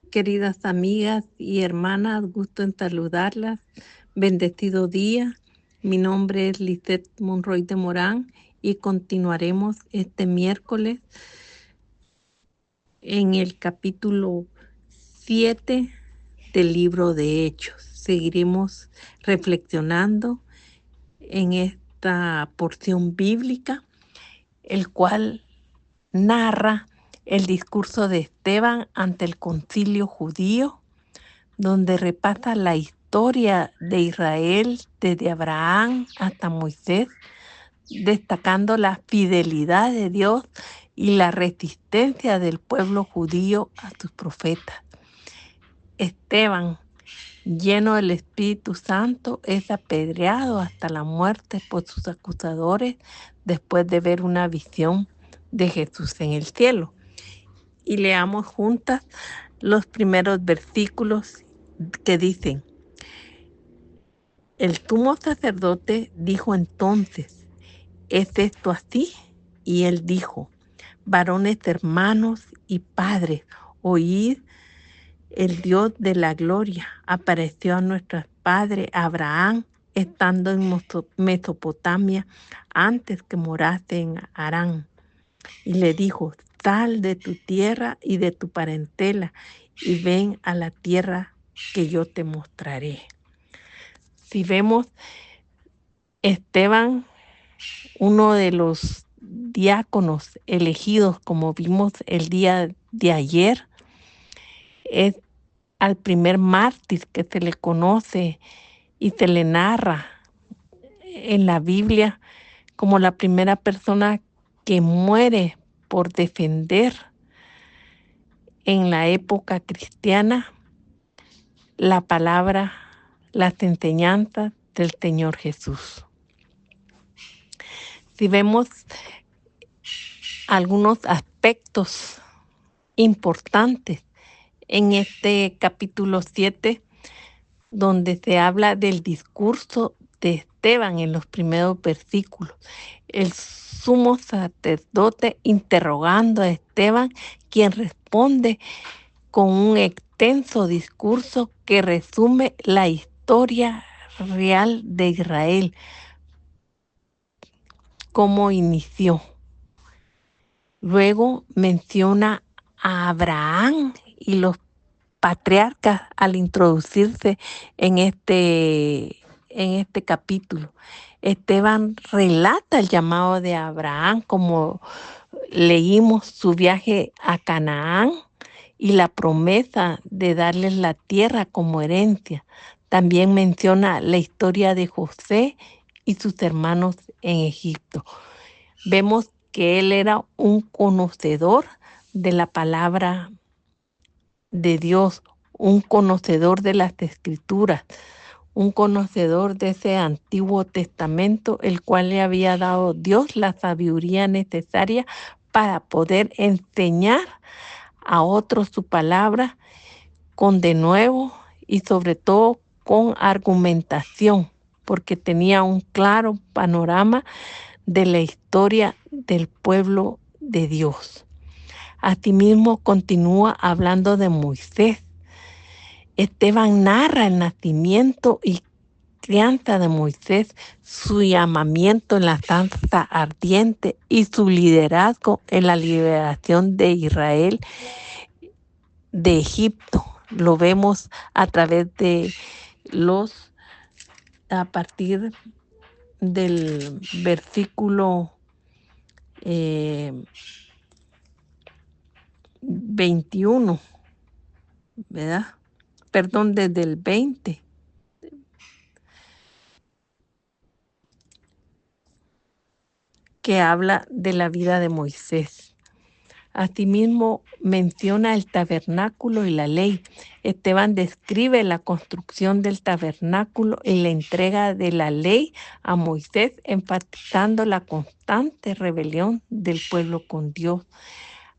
queridas amigas y hermanas, gusto en saludarlas. Bendecido día. Mi nombre es Lisette Monroy de Morán y continuaremos este miércoles en el capítulo 7 del libro de Hechos. Seguiremos reflexionando en esta porción bíblica, el cual narra el discurso de Esteban ante el concilio judío, donde repasa la historia de Israel desde Abraham hasta Moisés, destacando la fidelidad de Dios y la resistencia del pueblo judío a sus profetas. Esteban, lleno del Espíritu Santo, es apedreado hasta la muerte por sus acusadores después de ver una visión de Jesús en el cielo. Y leamos juntas los primeros versículos que dicen: el sumo sacerdote dijo entonces: ¿es esto así? Y él dijo: varones, hermanos y padres, oíd, el Dios de la gloria apareció a nuestro padre Abraham estando en Mesopotamia antes que morase en Harán. Y le dijo: sal de tu tierra y de tu parentela y ven a la tierra que yo te mostraré. Si vemos, Esteban, uno de los diáconos elegidos, como vimos el día de ayer, es al primer mártir que se le conoce y se le narra en la Biblia como la primera persona que muere por defender en la época cristiana la palabra, las enseñanzas del Señor Jesús. Si vemos algunos aspectos importantes en este capítulo 7, donde se habla del discurso de Esteban en los primeros versículos. El sumo sacerdote interrogando a Esteban, quien responde con un extenso discurso que resume la historia real de Israel, cómo inició. Luego menciona a Abraham y los patriarcas al introducirse en este capítulo. Esteban relata el llamado de Abraham, como leímos, su viaje a Canaán y la promesa de darles la tierra como herencia. También menciona la historia de José y sus hermanos en Egipto. Vemos que él era un conocedor de la palabra de Dios, un conocedor de las Escrituras, un conocedor de ese Antiguo Testamento, el cual le había dado Dios la sabiduría necesaria para poder enseñar a otros su palabra con denuedo y sobre todo con argumentación, porque tenía un claro panorama de la historia del pueblo de Dios. Asimismo, continúa hablando de Moisés. Esteban narra el nacimiento y crianza de Moisés, su llamamiento en la zarza ardiente y su liderazgo en la liberación de Israel de Egipto. Lo vemos a través de a partir del versículo 21, ¿verdad? Perdón, desde el 20. Que habla de la vida de Moisés. Asimismo, menciona el tabernáculo y la ley. Esteban describe la construcción del tabernáculo y la entrega de la ley a Moisés, enfatizando la constante rebelión del pueblo con Dios.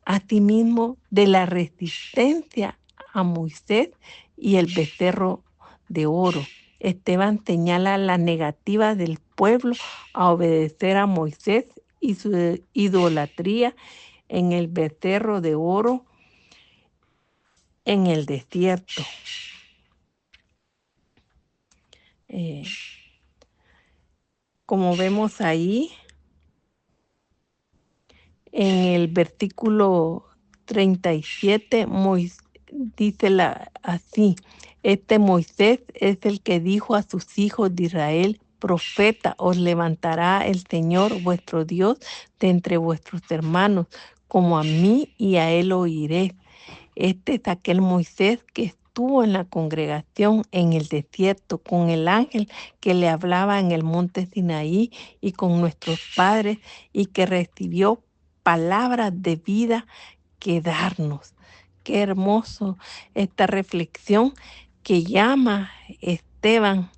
Asimismo, de la resistencia a Moisés y el becerro de oro. Esteban señala la negativa del pueblo a obedecer a Moisés y su idolatría en el becerro de oro en el desierto. Como vemos ahí, en el versículo 37, dice así: este Moisés es el que dijo a sus hijos de Israel: profeta os levantará el Señor vuestro Dios de entre vuestros hermanos, como a mí, y a él oiréis. Este es aquel Moisés que estuvo en la congregación en el desierto con el ángel que le hablaba en el monte Sinaí y con nuestros padres, y que recibió palabras de vida que darnos. Qué hermoso esta reflexión que llama Esteban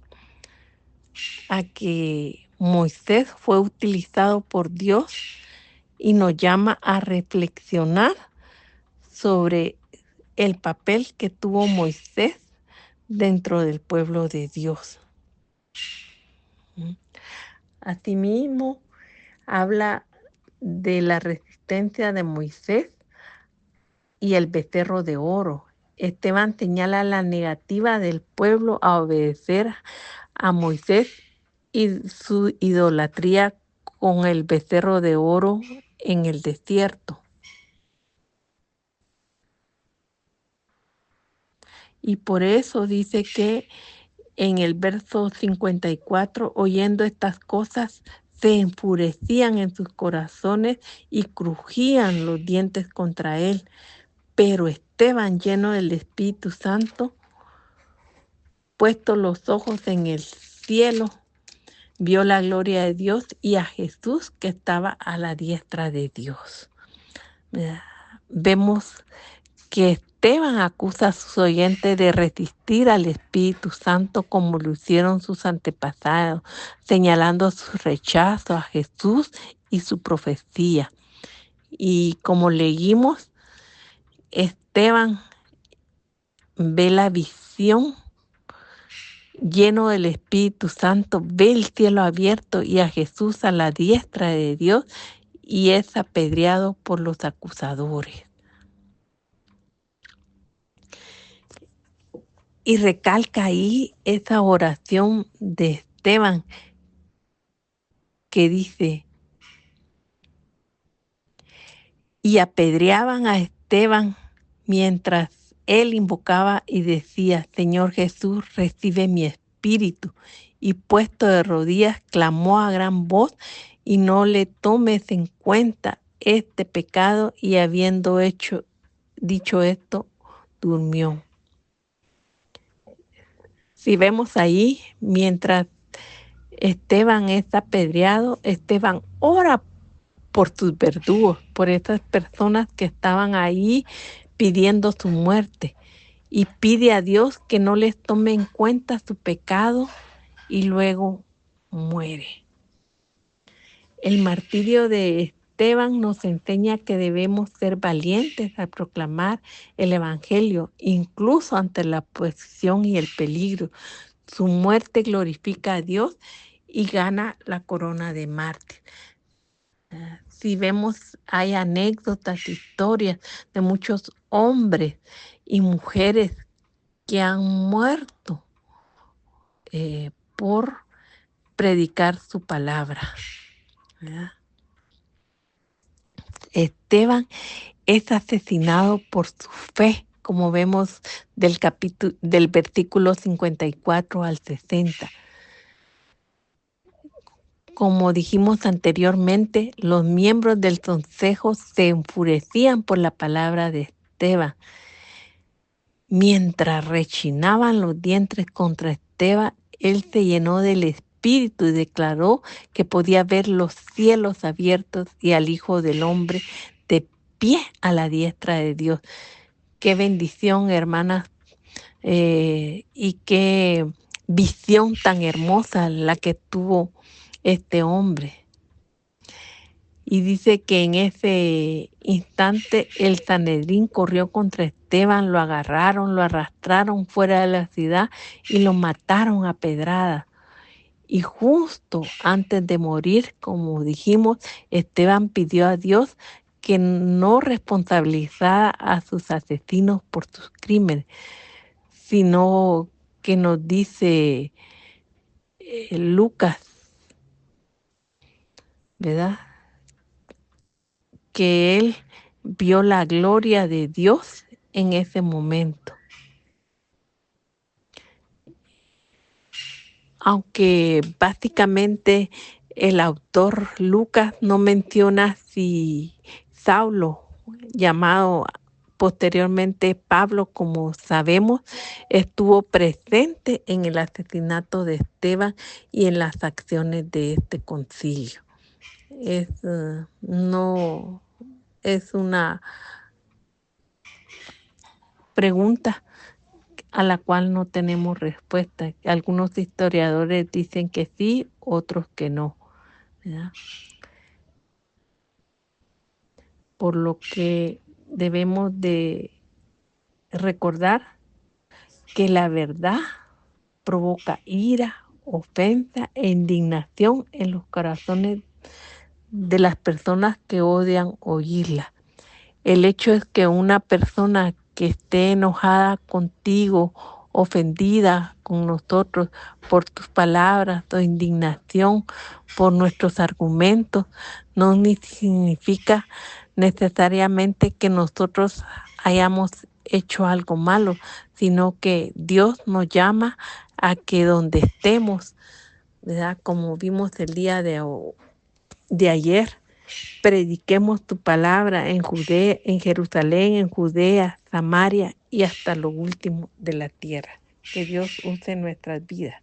a que Moisés fue utilizado por Dios y nos llama a reflexionar sobre el papel que tuvo Moisés dentro del pueblo de Dios. Asimismo, habla de la resistencia de Moisés y el becerro de oro. Esteban señala la negativa del pueblo a obedecer a Moisés y su idolatría con el becerro de oro en el desierto. Y por eso dice que en el verso 54, oyendo estas cosas, se enfurecían en sus corazones y crujían los dientes contra él. Pero Esteban, lleno del Espíritu Santo, puesto los ojos en el cielo, vio la gloria de Dios y a Jesús que estaba a la diestra de Dios. Vemos que Esteban acusa a sus oyentes de resistir al Espíritu Santo como lo hicieron sus antepasados, señalando su rechazo a Jesús y su profecía. Y como leímos, Esteban ve la visión lleno del Espíritu Santo, ve el cielo abierto y a Jesús a la diestra de Dios, y es apedreado por los acusadores. Y recalca ahí esa oración de Esteban que dice: y apedreaban a Esteban mientras él invocaba y decía: Señor Jesús, recibe mi espíritu. Y puesto de rodillas, clamó a gran voz: y no le tomes en cuenta este pecado. Y habiendo dicho esto, durmió. Si vemos ahí, mientras Esteban es apedreado, Esteban ora por sus verdugos, por esas personas que estaban ahí pidiendo su muerte, y pide a Dios que no les tome en cuenta su pecado, y luego muere. El martirio de Esteban nos enseña que debemos ser valientes al proclamar el Evangelio, incluso ante la oposición y el peligro. Su muerte glorifica a Dios y gana la corona de mártir. Si vemos, hay anécdotas, historias de muchos hombres y mujeres que han muerto por predicar su palabra. Esteban es asesinado por su fe, como vemos del versículo 54 al 60. Como dijimos anteriormente, los miembros del consejo se enfurecían por la palabra de Esteban. Mientras rechinaban los dientes contra Esteban, él se llenó del Espíritu y declaró que podía ver los cielos abiertos y al Hijo del Hombre de pie a la diestra de Dios. Qué bendición, hermanas, y qué visión tan hermosa la que tuvo este hombre. Y dice que en ese instante el Sanedrín corrió contra Esteban, lo agarraron, lo arrastraron fuera de la ciudad y lo mataron a pedradas. Y justo antes de morir, como dijimos, Esteban pidió a Dios que no responsabilizara a sus asesinos por sus crímenes, sino que nos dice Lucas, ¿verdad? Que él vio la gloria de Dios en ese momento. Aunque básicamente el autor Lucas no menciona si Saulo, llamado posteriormente Pablo, como sabemos, estuvo presente en el asesinato de Esteban y en las acciones de este concilio. No es una pregunta a la cual no tenemos respuesta. Algunos historiadores dicen que sí, otros que no, ¿verdad? Por lo que debemos de recordar que la verdad provoca ira, ofensa e indignación en los corazones de las personas que odian oírla. El hecho es que una persona que esté enojada contigo, ofendida con nosotros por tus palabras, tu indignación por nuestros argumentos, no significa necesariamente que nosotros hayamos hecho algo malo, sino que Dios nos llama a que donde estemos, ¿verdad? Como vimos el día de ayer, prediquemos tu palabra en Judea, en Jerusalén, en Judea, Samaria y hasta lo último de la tierra. Que Dios use nuestras vidas.